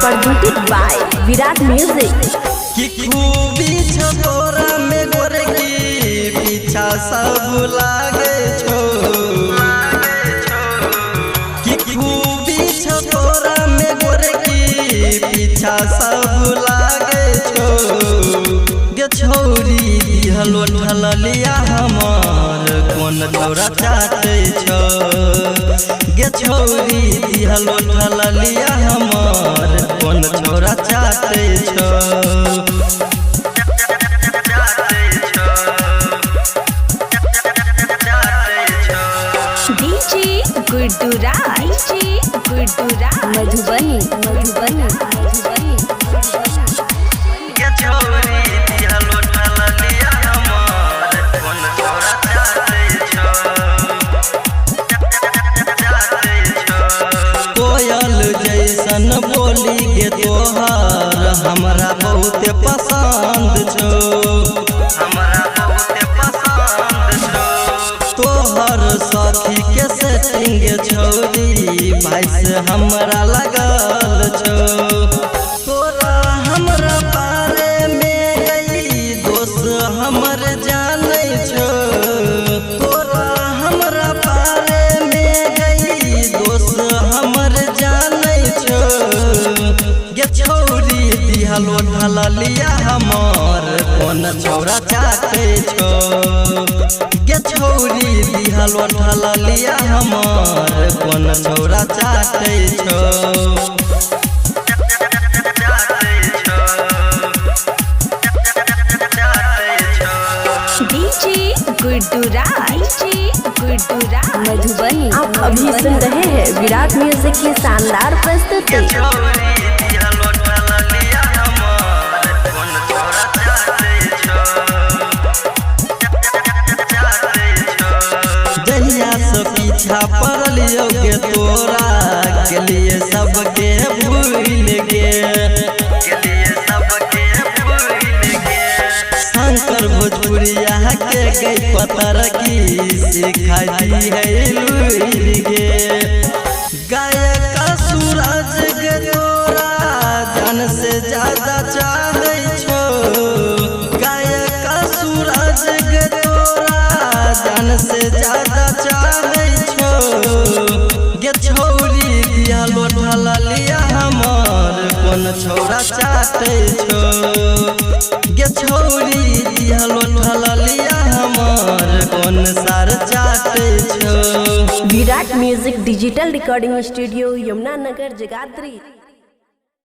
Presented by Virat Music। कि खूबी छोरा में गोर की पीछा सब लागे छो कि खूबी छोरा में गोर की पीछा सब लागे छो गे छौरी दिहलो ढललिया हमार कौन छोरा चाटे छो गे छौरी दिहलो ढललिया हमार कौन छोरा चाटे छो मधुबनी कोयल जैसन बोली के तोहार हमरा बहुत पसंद छो तोहर साथी के सेटिंग छौरी भाई से हमरा लगल छो तोरा हमरा बारे में गई दोस्त हमर जाने छो तोरा हमरा बारे में गई दोस्त हमर जाने छो गे छौरी दिहलो ढललिया हमार कौन छोरा चाटे छो गे छौरी दिहलो ढललिया हमार कौन छोरा चाटे छो मधुबनी। आप अभी सुन रहे हैं विराट म्यूजिक की शानदार प्रस्तुति। जहिया से पीछा पड़लियो गे तोरा के लिए सबके भूल गे शंकर भोजपुरिया के गई पतर की सिखाई है लूल गे गायक सूरज गे तोरा जान से ज्यादा चाहे छो गायक सूरज गे तोरा जान से ज्यादा चाहे छो गे छौरी दिहलो ढललिया हमार कौन छोरा चाटे छो गे छौरी दिहलो ढललिया हमार कौन सार चाटे छो। Virat music digital recording studio Yamuna Nagar Jagadhri.